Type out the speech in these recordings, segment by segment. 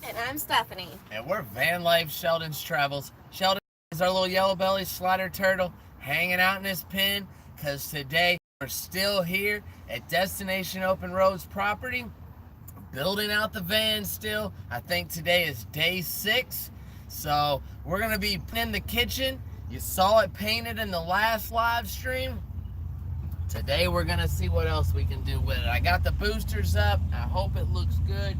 And I'm Stephanie. And we're Van Life Sheldon's Travels. Sheldon is our little yellow belly slider turtle hanging out in his pen because today we're still here at Destination Open Roads property, building out the van still. I think today is day 6. So we're going to be in the kitchen. You saw it painted in the last live stream. Today we're going to see what else we can do with it. I got the boosters up. I hope it looks good.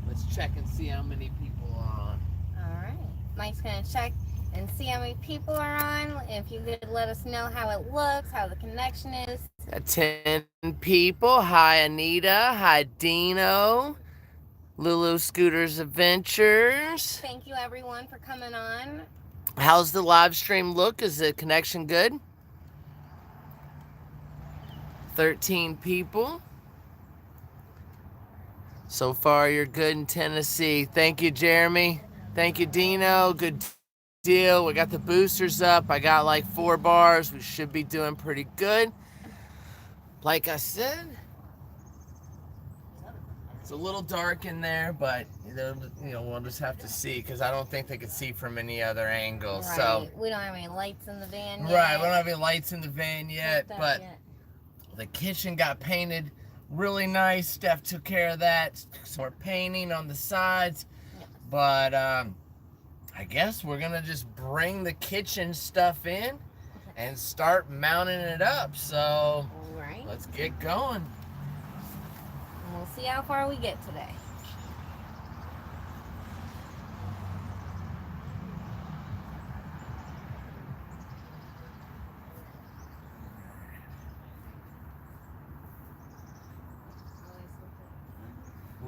Let's check and see how many people are on. All right. Mike's going to check and see how many people are on. If you could let us know how it looks, how the connection is. Got 10 people. Hi, Anita. Hi, Dino. Lulu Scooters Adventures. Thank you, everyone, for coming on. How's the live stream look? Is the connection good? 13 people. So far, you're good in Tennessee. Thank you, Jeremy. Thank you, Dino. Good deal. We got the boosters up. I got like 4 bars. We should be doing pretty good. Like I said, it's a little dark in there, but we'll just have to see because I don't think they could see from any other angle. Right. So we don't have any lights in the van yet. Right, we don't have any lights in the van yet, but the kitchen got painted really nice. Steph took care of that. Some more painting on the sides. Yeah. But I guess we're going to just bring the kitchen stuff in and start mounting it up. So let's get going. And we'll see how far we get today.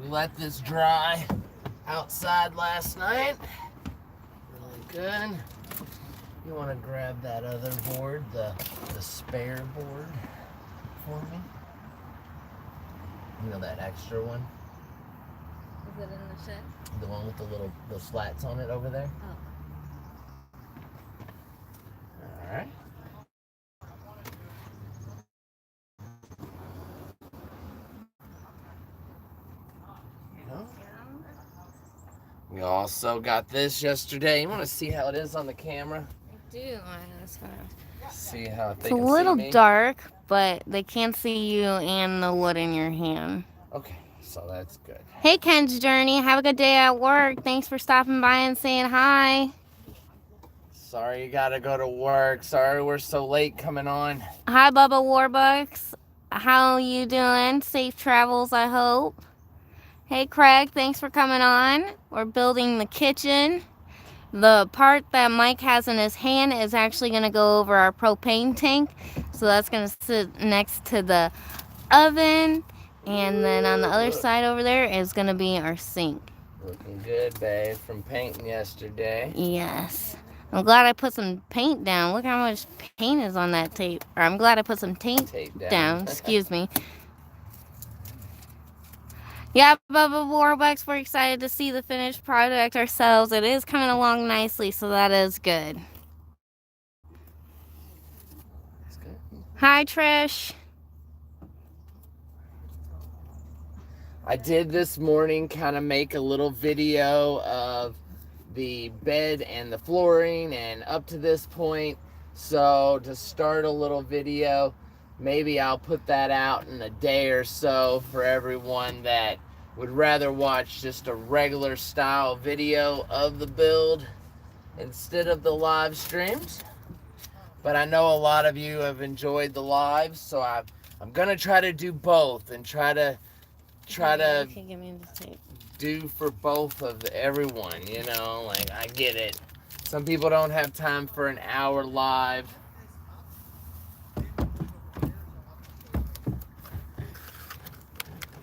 We let this dry outside last night. Really good. You want to grab that other board, the spare board for me? You know, that extra one? Is it in the shed? The one with the slats on it over there? Oh. All right. We also got this yesterday. You want to see how it is on the camera? I do. See how it's a little dark, but they can't see you and the wood in your hand. Okay, so that's good. Hey, Ken's Journey. Have a good day at work. Thanks for stopping by and saying hi. Sorry you gotta go to work. Sorry we're so late coming on. Hi, Bubba Warbucks. How you doing? Safe travels, I hope. Hey, Craig. Thanks for coming on. We're building the kitchen. The part that Mike has in his hand is actually going to go over our propane tank. So that's going to sit next to the oven. And then on the other side over there is going to be our sink. Looking good, babe, from painting yesterday. Yes. I'm glad I put some paint down. Look how much paint is on that tape. Or I'm glad I put some tape down. Excuse me. Yeah, Bubba Warbucks, we're excited to see the finished product ourselves. It is coming along nicely, so that is good. That's good. Hi, Trish. I did this morning kind of make a little video of the bed and the flooring and up to this point. So to start a little video, maybe I'll put that out in a day or so for everyone that would rather watch just a regular style video of the build instead of the live streams. But I know a lot of you have enjoyed the lives, so I'm gonna try to do both and try to do for both of everyone, you know, like I get it. Some people don't have time for an hour live.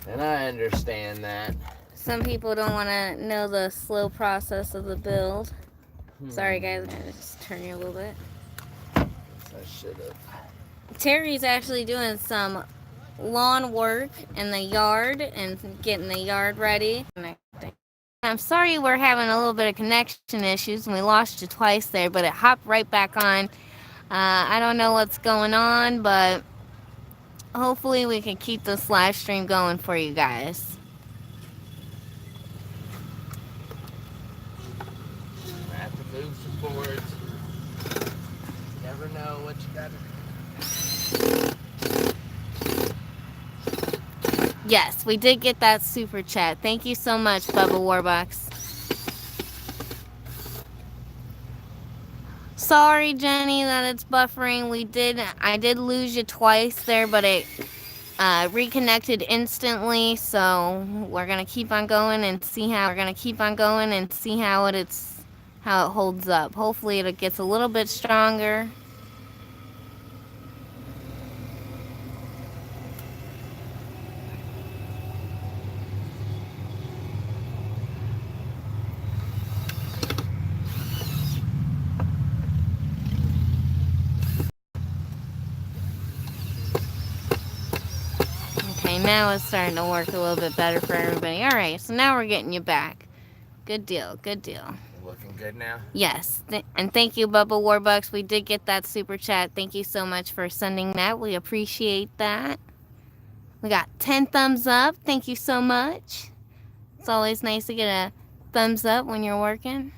And I understand that. Some people don't want to know the slow process of the build. Sorry, guys. I'm going to just turn you a little bit. I should have. Terry's actually doing some lawn work in the yard and getting the yard ready. I'm sorry we're having a little bit of connection issues and we lost you twice there, but it hopped right back on. I don't know what's going on, but hopefully we can keep this live stream going for you guys. move some boards. You never know what you got to do. Yes, we did get that super chat. Thank you so much, Bubba Warbucks. Sorry, Jenny, that it's buffering. I did lose you twice there, but it reconnected instantly. So we're gonna keep on going and see how how it holds up. Hopefully, it gets a little bit stronger. Okay, now it's starting to work a little bit better for everybody. All right, so now we're getting you back. Good deal, good deal. Looking good now? Yes, and thank you, Bubba Warbucks. We did get that super chat. Thank you so much for sending that. We appreciate that. We got 10 thumbs up. Thank you so much. It's always nice to get a thumbs up when you're working.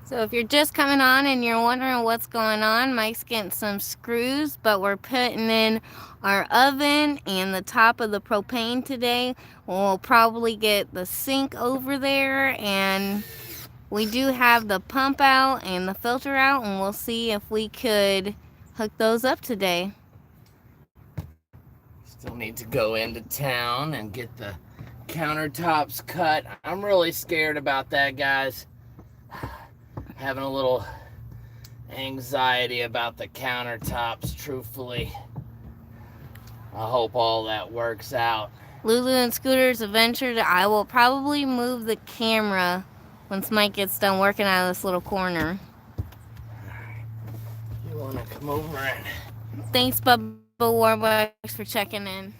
So if you're just coming on and you're wondering what's going on, Mike's getting some screws, but we're putting in our oven and the top of the propane today. We'll probably get the sink over there, and we do have the pump out and the filter out, and we'll see if we could hook those up today. Still need to go into town and get the countertops cut. I'm really scared about that, guys. Having a little anxiety about the countertops, truthfully. I hope all that works out. Lulu and Scooter's adventure. I will probably move the camera once Mike gets done working out of this little corner. You want to come over and... Thanks, Bubba Warbucks, for checking in.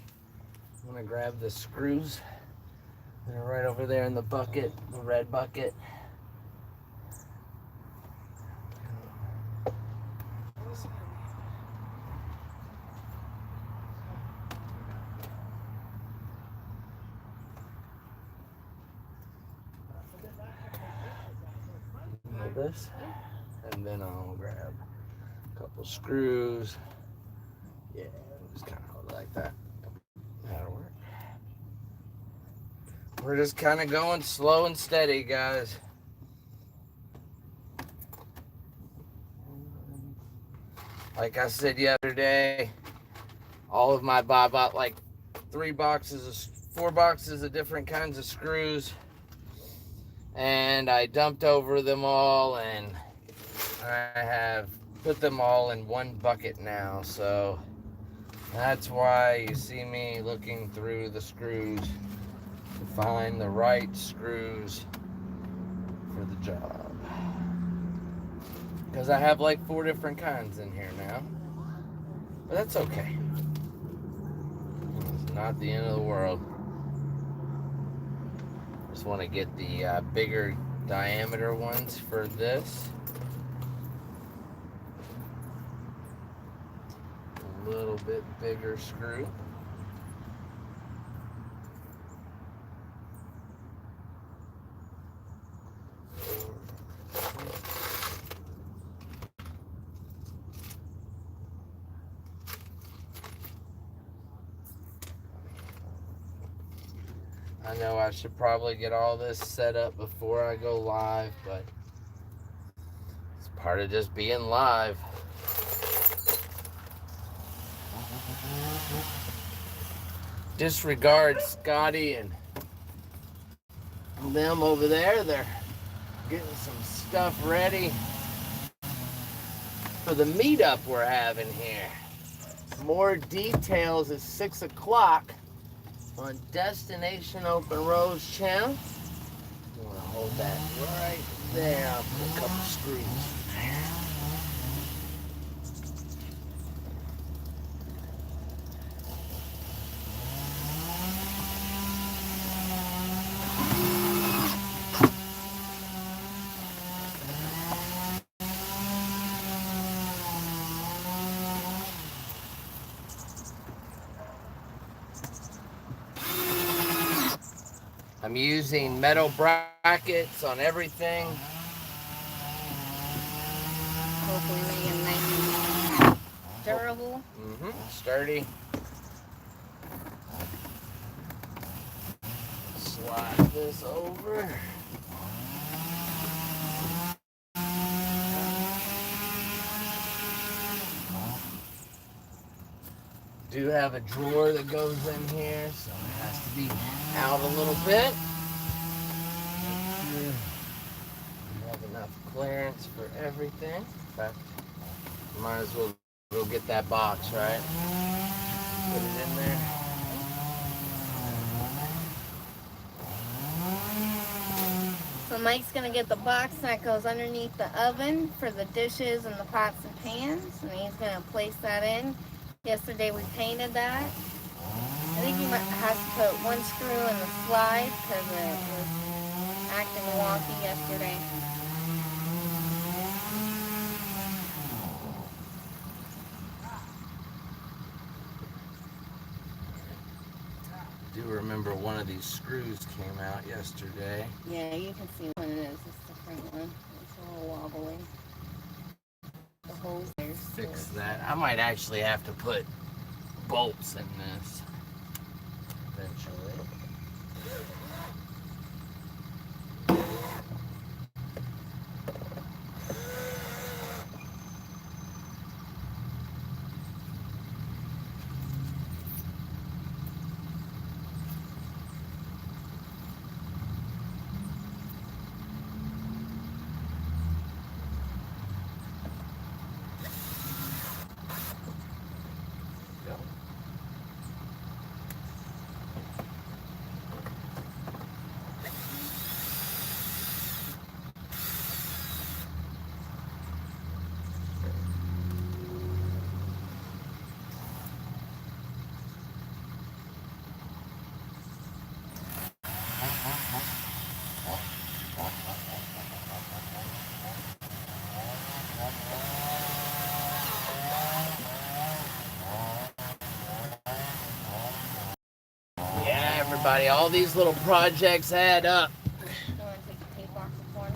I'm going to grab the screws. They're right over there in the bucket, the red bucket. This, and then I'll grab a couple screws. Yeah, just kind of hold it like that. That'll work. We're just kind of going slow and steady, guys. Like I said yesterday, all of my I bought like 4 boxes of different kinds of screws. And I dumped over them all, and I have put them all in one bucket now. So that's why you see me looking through the screws to find the right screws for the job. Because I have like 4 different kinds in here now. But that's okay. It's not the end of the world. Just want to get the bigger diameter ones for this. A little bit bigger screw. I know I should probably get all this set up before I go live, but it's part of just being live. Disregard Scotty and them over there. They're getting some stuff ready for the meetup we're having here. More details at 6 o'clock. On Destination Open Road's channel. You want to hold that right there. I'll put a couple screws in there. I'm using metal brackets on everything. Hopefully make it nice and durable. Sturdy. Slide this over. Do have a drawer that goes in here, so it has to be out a little bit. Make sure we have enough clearance for everything. In fact, might as well go get that box, right? Put it in there. So Mike's gonna get the box that goes underneath the oven for the dishes and the pots and pans, and he's gonna place that in. Yesterday we painted that. I think he has to put one screw in the slide because it was acting wonky yesterday. I do remember one of these screws came out yesterday. Yeah, you can see what it is. It's the front one. It's a little wobbly. The holes there. Fix that. I might actually have to put bolts in this eventually. Yeah, everybody, all these little projects add up. You want to take the tape off the corners?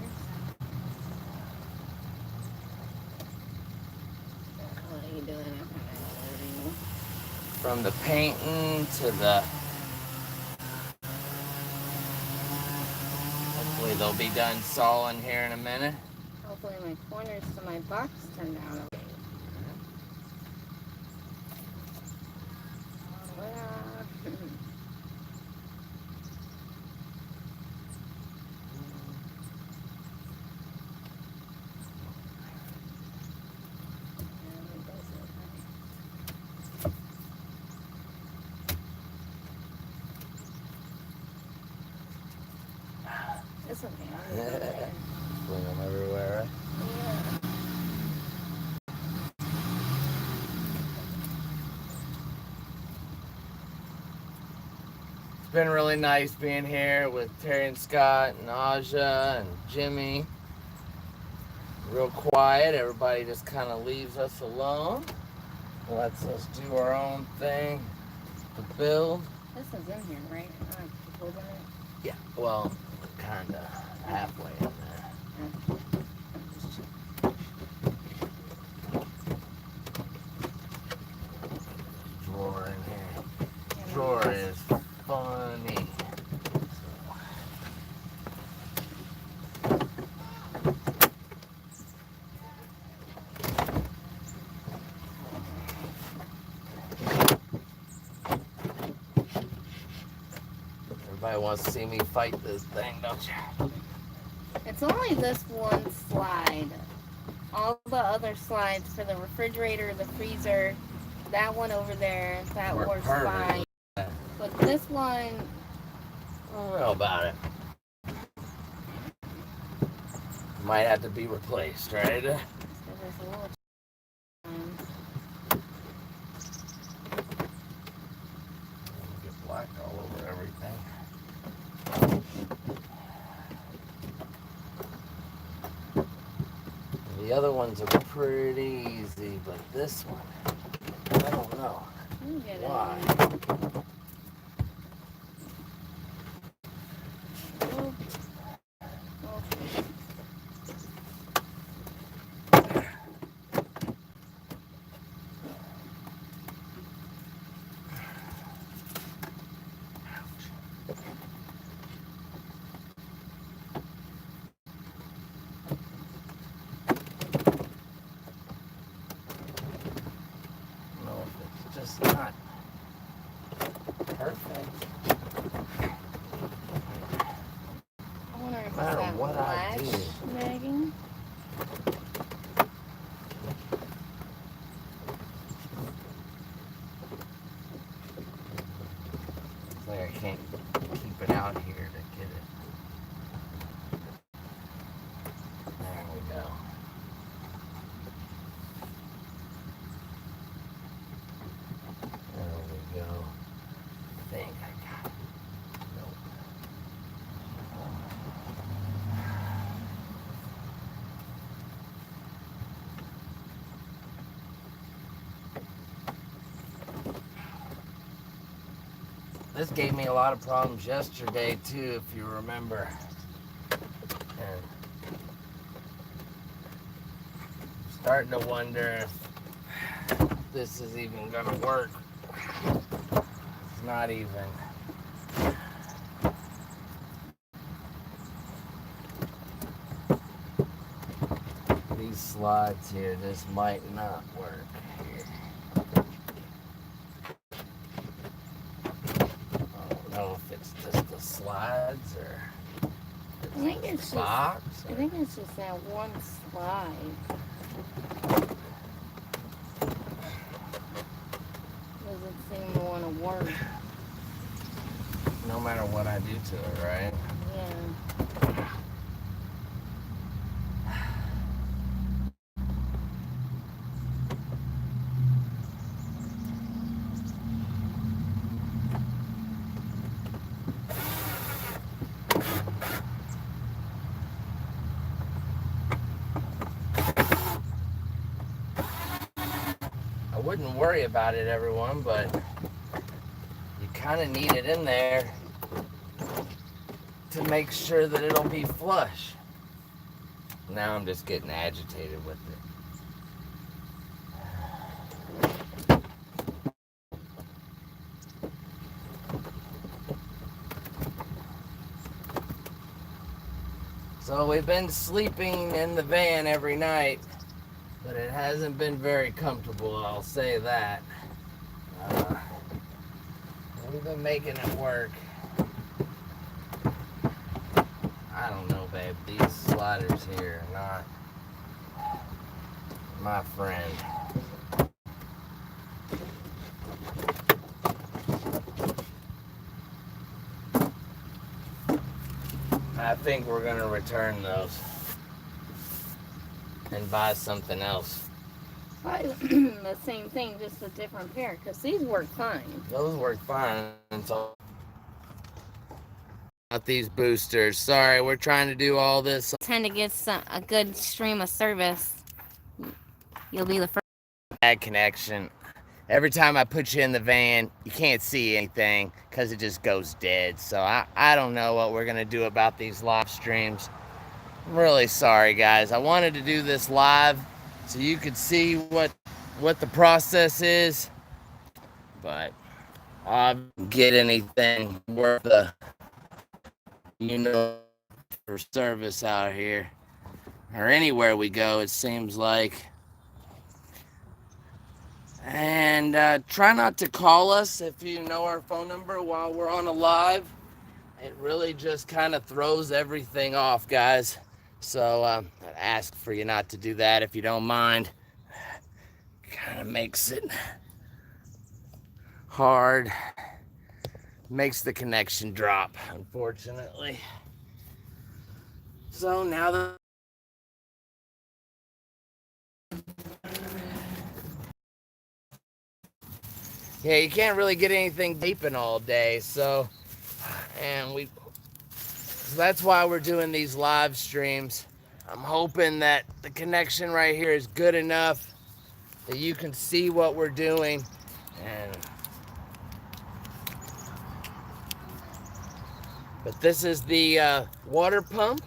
What are you doing? From the painting to the... Hopefully they'll be done sawing here in a minute. Hopefully my corners to my box turned out okay. It's okay. Fling them everywhere, right? Yeah. It's been really nice being here with Terry and Scott and Aja and Jimmy. Real quiet. Everybody just kind of leaves us alone. Lets us do our own thing to build. This is in here, right? I have to hold it. Yeah, well, kind of halfway in there. Drawer in here. Drawer is funny. Everybody wants to see me fight this thing, don't you? It's only this one slide. All the other slides for the refrigerator, the freezer, that one over there, that works fine. But this one, I don't know about it. Might have to be replaced, right? there's a little Get black all over everything. The other ones are pretty easy, but this one, I don't know why. Begging. It's like I can't keep it out here to get it. There we go. There we go. I think I got it. Nope. This gave me a lot of problems yesterday too, if you remember. And I'm starting to wonder if this is even gonna work. It's not even. These slides here, this might not work here. I don't know if it's just the slides or I think it's the box. I think it's just that one slide. Doesn't seem to want to work. No matter what I do to it, right? Yeah. I wouldn't worry about it, everyone, but you kind of need it in there to make sure that it'll be flush. Now I'm just getting agitated with it. So we've been sleeping in the van every night, but it hasn't been very comfortable, I'll say that. We've been making it work. I don't know, babe. These sliders here are not my friend. I think we're gonna return those and buy something else. The same thing, just a different pair, because these work fine. Those work fine. So about these boosters. Sorry, we're trying to do all this. Tend to get a good stream of service. You'll be the first. Bad connection. Every time I put you in the van, you can't see anything because it just goes dead. So I don't know what we're gonna do about these live streams. I'm really sorry, guys. I wanted to do this live so you could see what the process is, but I didn't get anything worth the for service out here or anywhere we go. It seems like. And try not to call us if you know our phone number while we're on a live. It really just kind of throws everything off, guys. So I'd ask for you not to do that if you don't mind. Kind of makes it hard. Makes the connection drop, unfortunately. So now that yeah, you can't really get anything deeping all day, so that's why we're doing these live streams. I'm hoping that the connection right here is good enough that you can see what we're doing. But this is the water pump,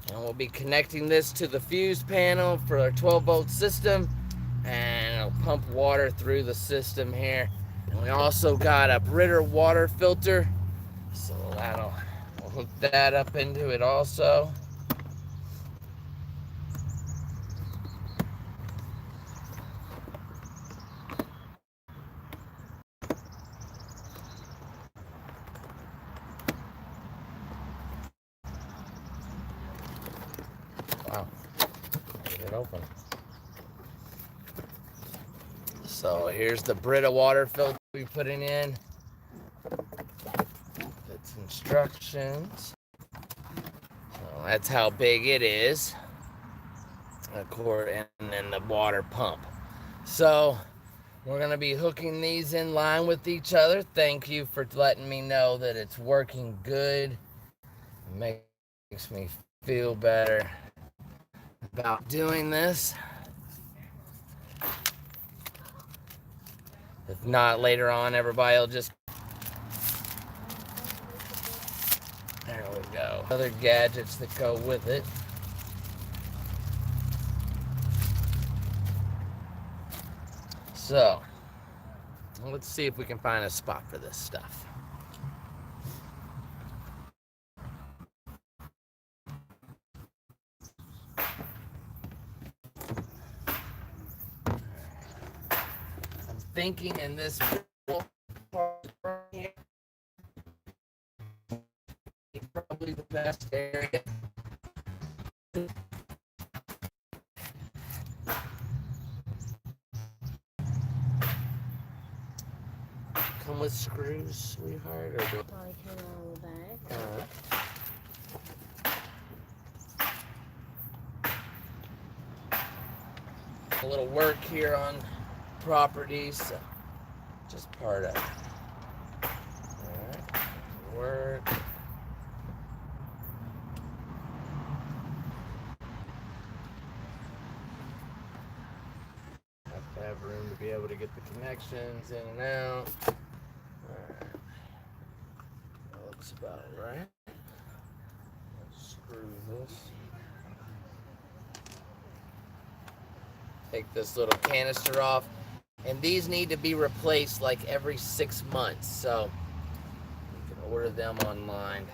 and we'll be connecting this to the fuse panel for our 12-volt system, and it'll pump water through the system here. And we also got a Britter water filter, so we'll hook that up into it also. Oh, get it open. So here's the Brita water filter we're putting in. It's instructions. So that's how big it is. And then the water pump. So we're going to be hooking these in line with each other. Thank you for letting me know that it's working good. It makes me feel better about doing this. If not, later on, everybody will just... There we go. Other gadgets that go with it. So, let's see if we can find a spot for this stuff. I'm thinking in this part here, probably the best area. Come with screws, sweetheart, or do Probably come on the back. A little work here on properties, so just part of it. Alright, work. Have to have room to be able to get the connections in and out. Alright. That looks about right. Let's screw this. Take this little canister off. And these need to be replaced like every 6 months. So you can order them online.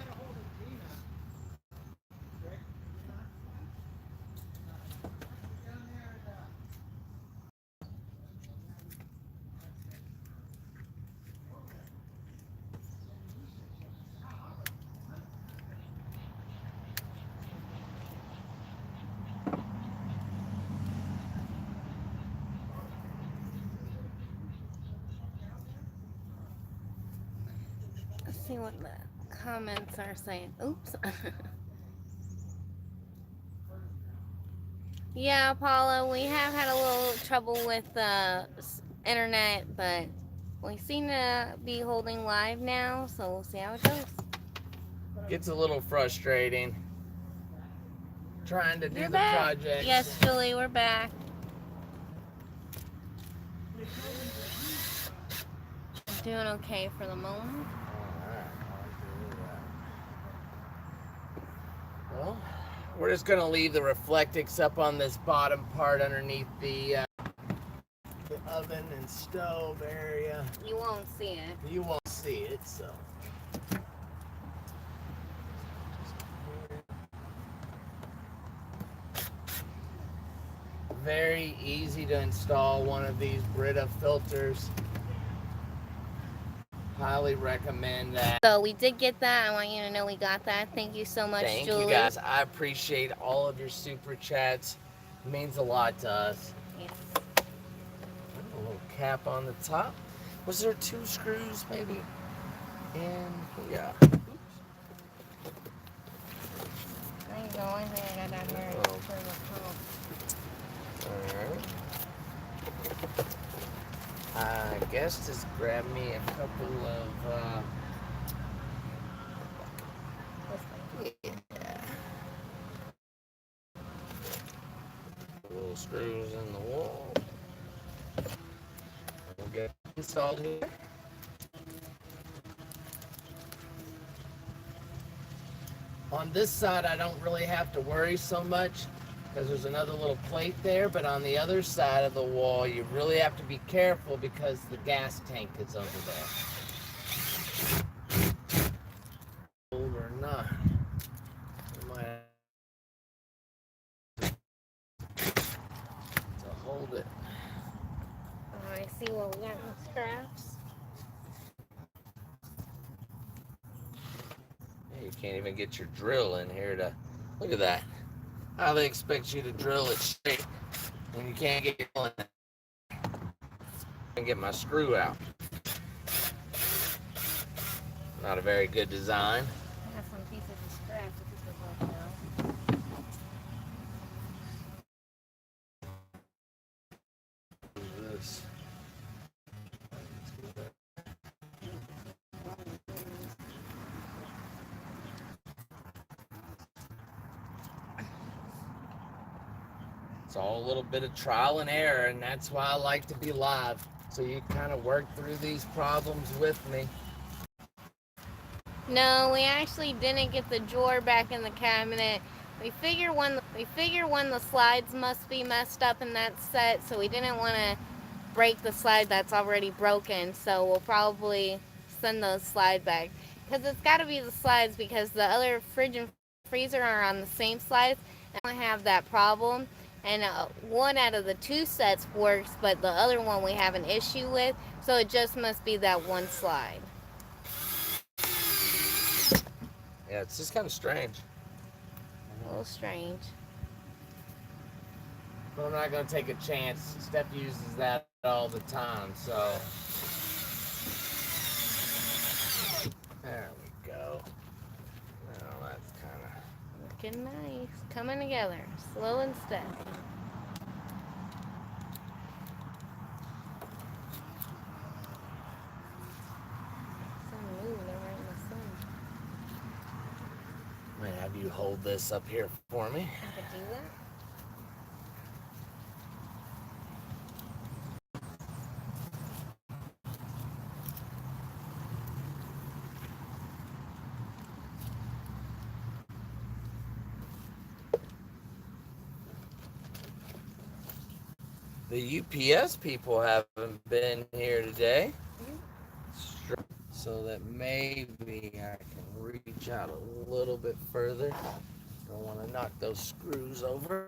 Let's see what the comments are saying. Oops. Yeah, Paula, we have had a little trouble with the internet, but we seem to be holding live now, so we'll see how it goes. Gets a little frustrating trying to do You're the back. projects. Yes, Julie, we're back. I'm doing okay for the moment. Well, we're just going to leave the Reflectix up on this bottom part underneath the oven and stove area. You won't see it. You won't see it, so. Very easy to install one of these Brita filters. Highly recommend that. So we did get that. I want you to know we got that. Thank you so much, Thank Julie. you guys. I appreciate all of your super chats. It means a lot to us. Yes. A little cap on the top. Was there 2 screws maybe? And yeah. There you go. I think I got that there for the pump. Alright. I guess just grab me a couple of little screws in the wall. We'll get it installed here. On this side, I don't really have to worry so much because there's another little plate there, but on the other side of the wall, you really have to be careful because the gas tank is over there. Or not. You might have to hold it. Oh, I see what we got in the straps. You can't even get your drill in here to... Look at that. How they expect you to drill it straight when you can't get it and get my screw out. Not a very good design. I got some pieces of scrap that people left out. This. It's all a little bit of trial and error, and that's why I like to be live. So you kind of work through these problems with me. No, we actually didn't get the drawer back in the cabinet. We figure when the slides must be messed up in that set, so we didn't want to break the slide that's already broken. So we'll probably send those slide back because it's got to be the slides because the other fridge and freezer are on the same slides and I don't have that problem. And one out of the two sets works, but the other one we have an issue with, so it just must be that one slide. Yeah, it's just kind of strange. A little strange. But I'm not going to take a chance. Steph uses that all the time, so. There we go. Now that's kind of. Looking nice. Coming together. Slow and steady. Sun moving right in the sun. I'm going to have you hold this up here for me. I could do that. The UPS people haven't been here today. So that maybe I can reach out a little bit further. Don't want to knock those screws over.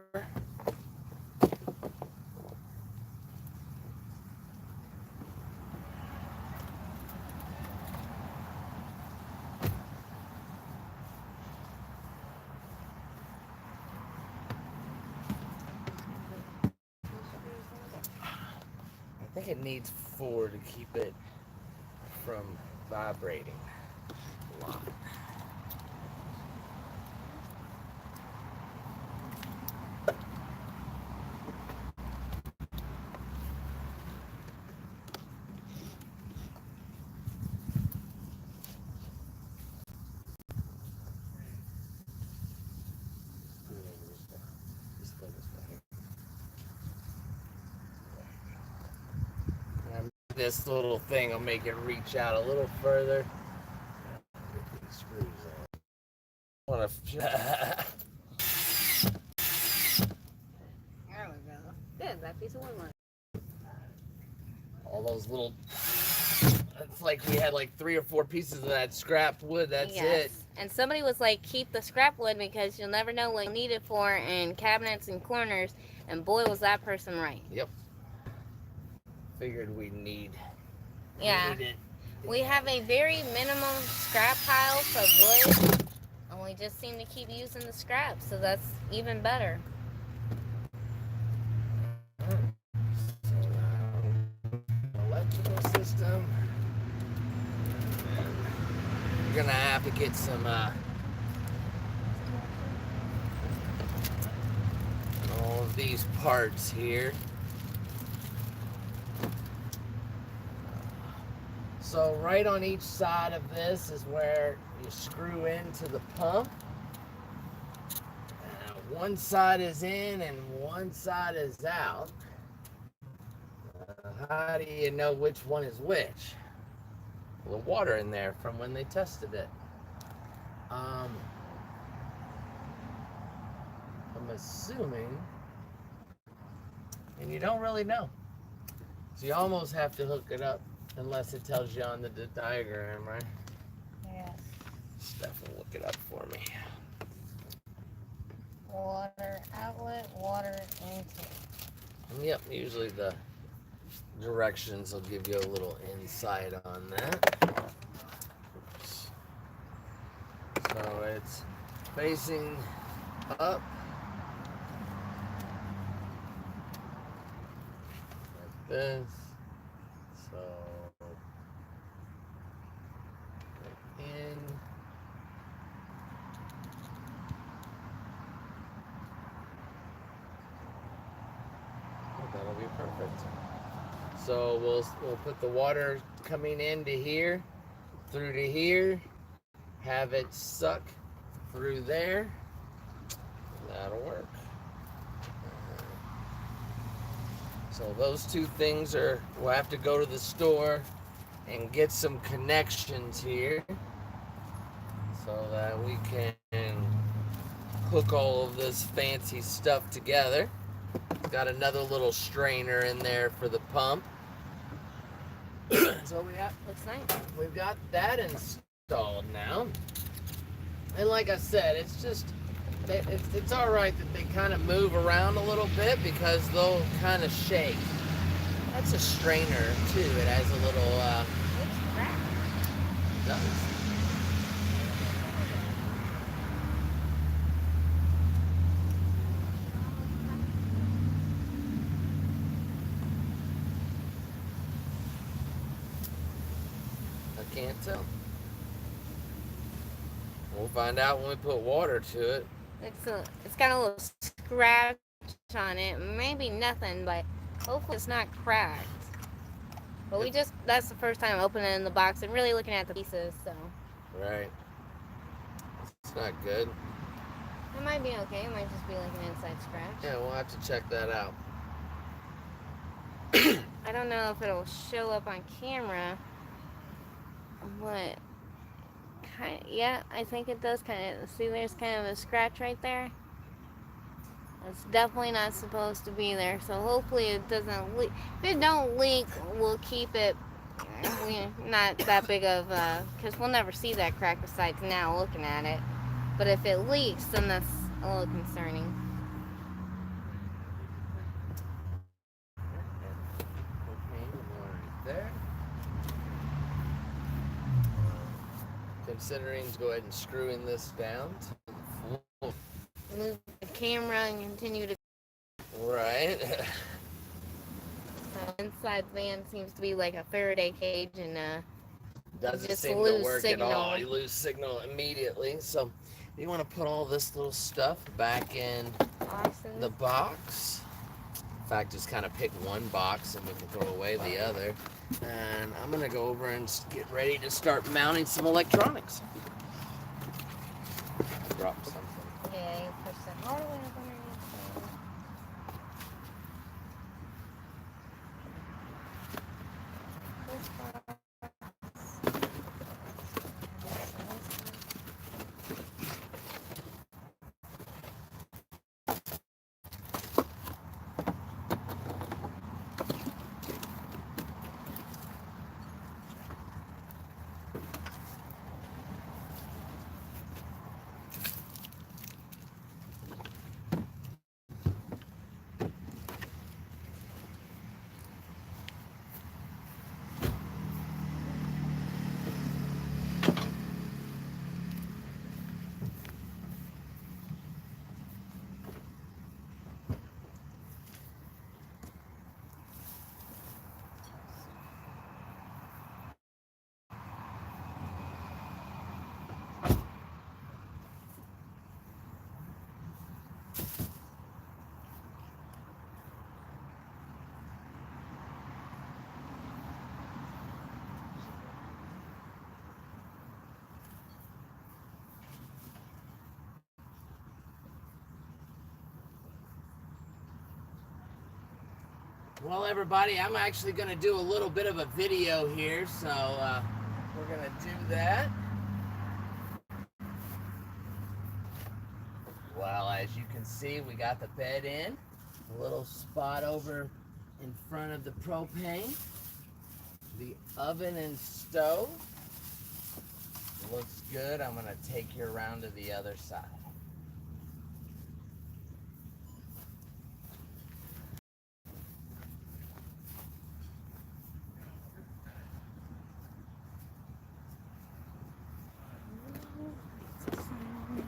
I think it needs 4 to keep it from vibrating a lot. This little thing will make it reach out a little further. Get these screws on. There we go. Good, that piece of wood one. All those little. It's like we had like 3 or 4 pieces of that scrapped wood. That's it. And somebody was like, keep the scrap wood because you'll never know what you need it for in cabinets and corners. And boy, was that person right. Yep. Figured we need. Yeah. Need it. We have a very minimum scrap pile of wood, and we just seem to keep using the scrap, so that's even better. Electrical system. You're gonna have to get some all of these parts here. So right on each side of this is where you screw into the pump. One side is in and one side is out. How do you know which one is which? Well, the water in there from when they tested it. I'm assuming, and you don't really know. So you almost have to hook it up unless it tells you on the diagram, right? Yes. Steph will look it up for me. Water outlet, water intake. Yep, usually the directions will give you a little insight on that. Oops. So it's facing up this. So in. Oh, that'll be perfect. So we'll put the water coming into here, through to here, have it suck through there. That'll work. So those two things we'll have to go to the store and get some connections here so that we can hook all of this fancy stuff together. Got another little strainer in there for the pump. So looks nice. We've got that installed now. And like I said, it's all right that they kind of move around a little bit because they'll kind of shake. That's a strainer too. It has a little It's cracked. It does. I can't tell. We'll find out when we put water to it. It's got a little scratch on it. Maybe nothing, but hopefully it's not cracked. But that's the first time opening the box and really looking at the pieces, so. Right. It's not good. It might be okay. It might just be like an inside scratch. Yeah, we'll have to check that out. I don't know if it'll show up on camera, but yeah, I think it does kind of. See, there's kind of a scratch right there. It's definitely not supposed to be there, so hopefully it doesn't leak. If it don't leak, we'll keep it not that big of because we'll never see that crack besides now looking at it. But if it leaks, then that's a little concerning. There. Considering to go ahead and screwing this down to the floor. Move the camera and continue to. Right. Inside van seems to be like a Faraday cage and Doesn't just seem lose to work signal. at all. You lose signal immediately. So you want to put all this little stuff back in the box. In fact, just kind of pick one box and we can throw away the other. And I'm going to go over and get ready to start mounting some electronics. Drop something. Yeah, you push that all the way up underneath. Well, everybody, I'm actually going to do a little bit of a video here, so we're going to do that. Well, as you can see, we got the bed in. A little spot over in front of the propane. The oven and stove. Looks good. I'm going to take you around to the other side.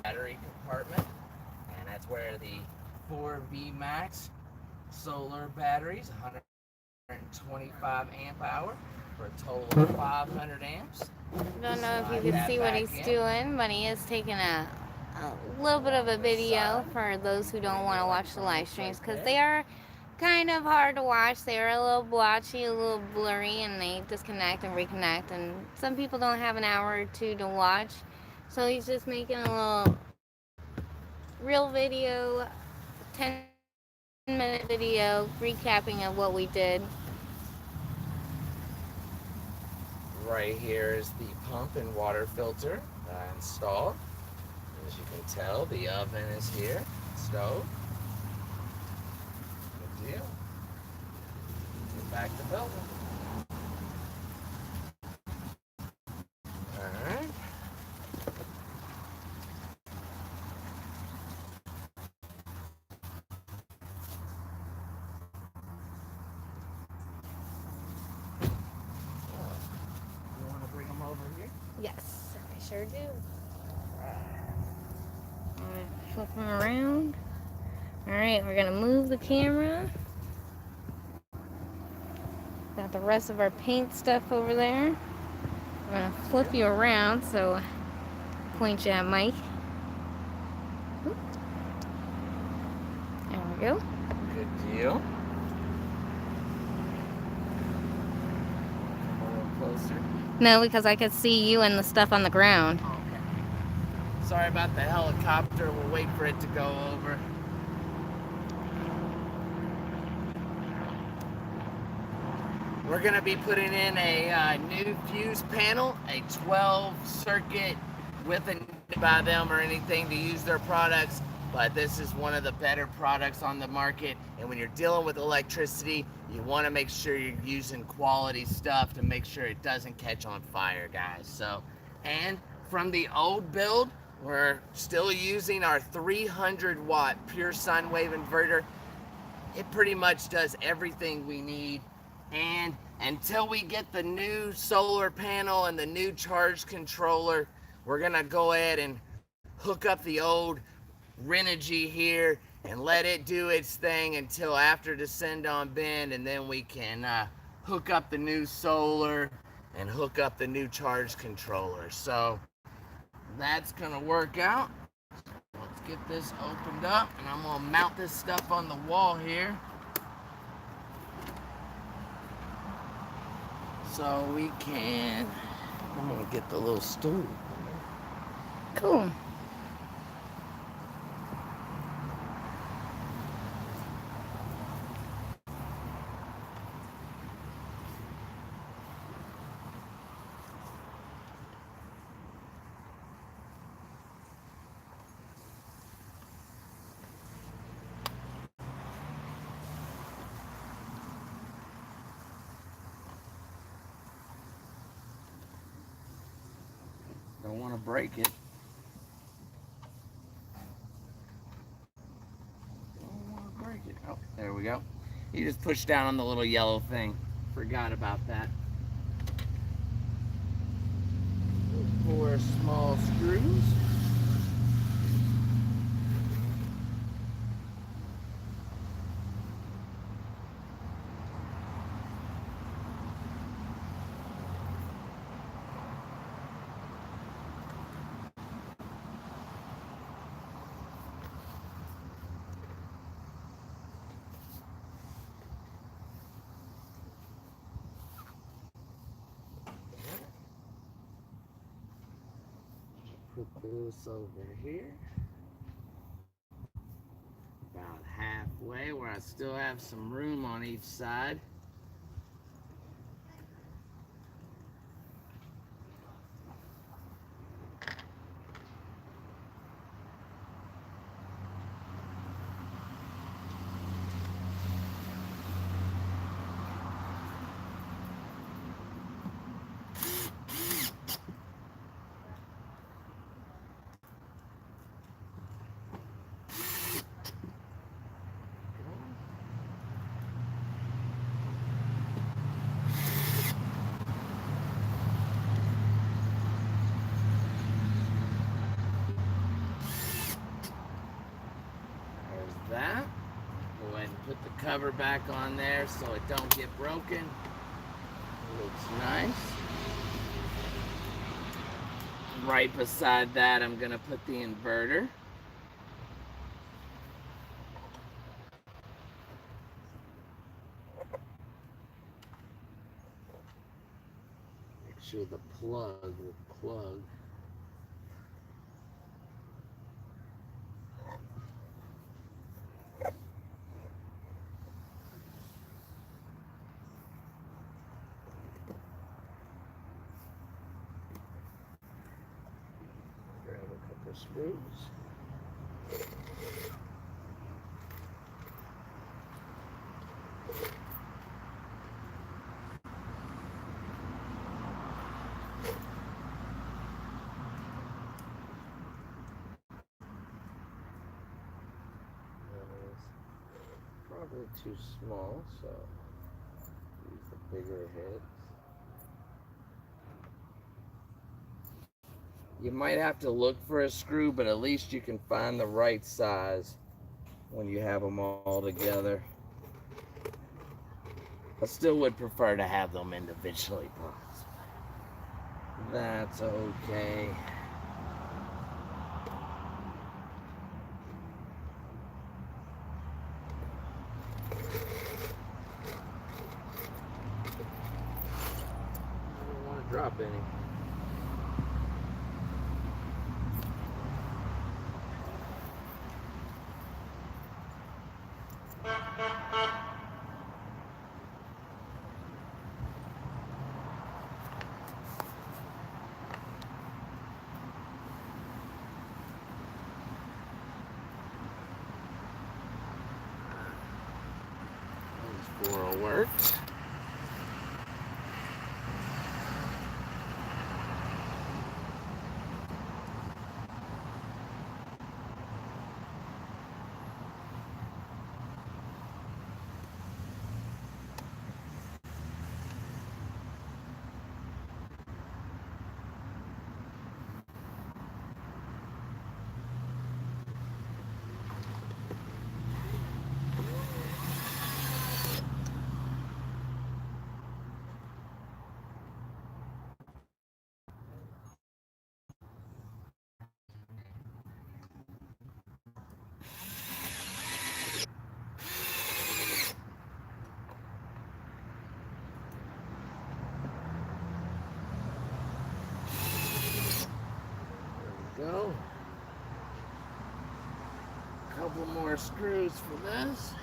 Battery compartment, and that's where the 4V Max solar batteries, 100 125 amp hour for a total of 500 amps. I don't know if you Slide can that see what back he's in. doing, but he is taking a little bit of a video for those who don't want to watch the live streams, because they are kind of hard to watch. They are a little blotchy, a little blurry, and they disconnect and reconnect, and some people don't have an hour or two to watch. So he's just making a little real video, 10-minute video recapping of what we did. Right here is the pump and water filter that I installed. As you can tell, the oven is here, stove. Good deal. Get back to building. Alright. You want to bring them over here? Yes, I sure do. Alright, flip them around. Alright, we're gonna move the camera. Got the rest of our paint stuff over there. I'm gonna flip you around, so point you at Mike. There we go. Good deal. Come a little closer. No, because I could see you and the stuff on the ground. Okay. Sorry about the helicopter. We'll wait for it to go over. We're going to be putting in a new fuse panel, a 12 circuit with a by them or anything to use their products, but this is one of the better products on the market. And when you're dealing with electricity, you want to make sure you're using quality stuff to make sure it doesn't catch on fire, guys. So, and from the old build, we're still using our 300 watt pure sine wave inverter. It pretty much does everything we need. And until we get the new solar panel and the new charge controller, we're gonna go ahead and hook up the old Renogy here and let it do its thing until after Descend on Bend, and then we can hook up the new solar and hook up the new charge controller. So that's gonna work out. Let's get this opened up, and I'm gonna mount this stuff on the wall here so we can. I'm gonna get the little stool. Cool. Don't want to break it. Don't want to break it. Oh, there we go. You just push down on the little yellow thing. Forgot about that. 4 small screws. Put this over here. About halfway, where I still have some room on each side. That. Go ahead and put the cover back on there so it don't get broken. Looks nice. Right beside that, I'm gonna put the inverter. Make sure the plug will plug. Grab a couple of screws. Probably too small, so use the bigger heads. You might have to look for a screw, but at least you can find the right size when you have them all together. I still would prefer to have them individually, but that's okay. I don't want to drop any. Those four will work. Go. Couple more screws for this.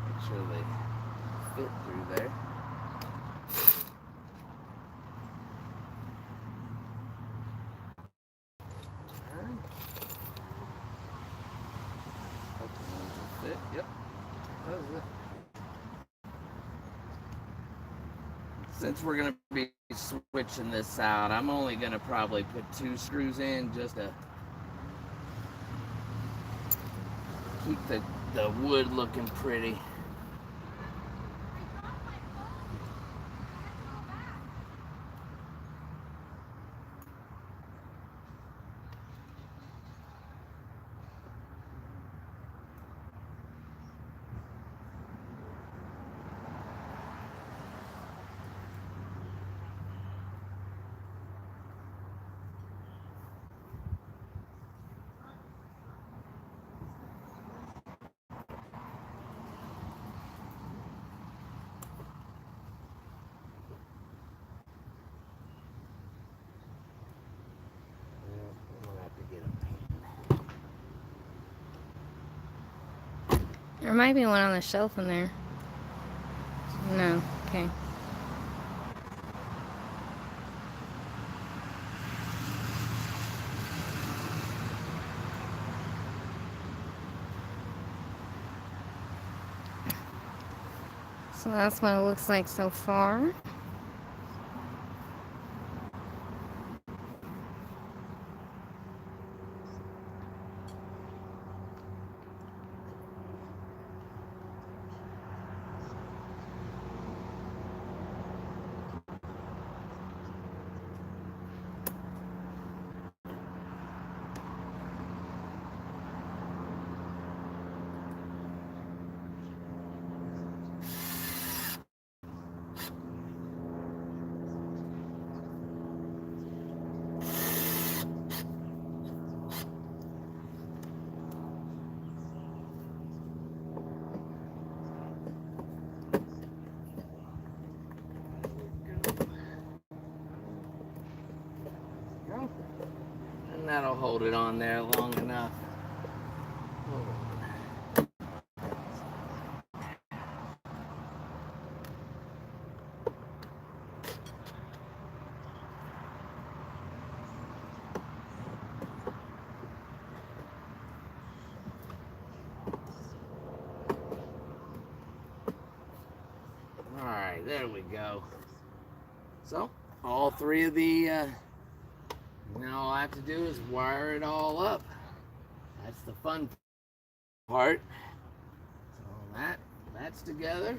Make sure they fit through there. Fit. Yep. Since we're going to be switching this out, I'm only going to probably put 2 screws in just to keep the wood looking pretty. There might be one on the shelf in there. No. Okay. So that's what it looks like so far. that'll hold it on there long enough. Alright, there we go. So, all three of the, now all I have to do is wire it all up. That's the fun part. So that's together.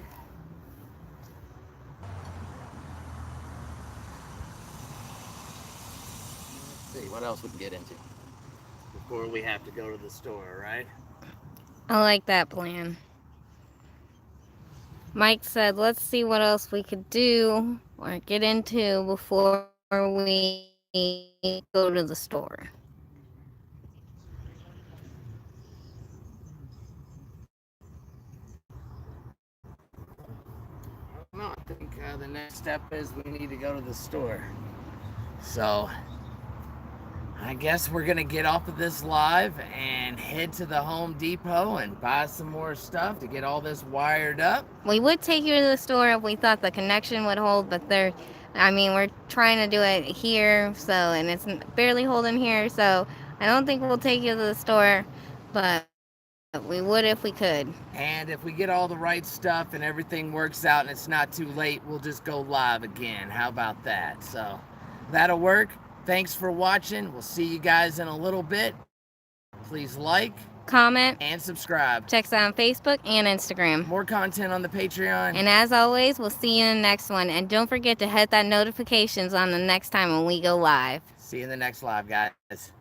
Let's see, what else we can get into before we have to go to the store, right? I like that plan. Mike said, let's see what else we could do or get into before we go to the store. No, I think the next step is we need to go to the store. So, I guess we're going to get off of this live and head to the Home Depot and buy some more stuff to get all this wired up. We would take you to the store if we thought the connection would hold, but we're trying to do it here, so, and it's barely holding here, so I don't think we'll take you to the store, but we would if we could. And if we get all the right stuff and everything works out and it's not too late, we'll just go live again. How about that? So, that'll work. Thanks for watching. We'll see you guys in a little bit. Please like, comment, and subscribe. Check us out on Facebook and Instagram. More content on the Patreon. And as always, we'll see you in the next one. And don't forget to hit that notifications on the next time when we go live. See you in the next live, guys.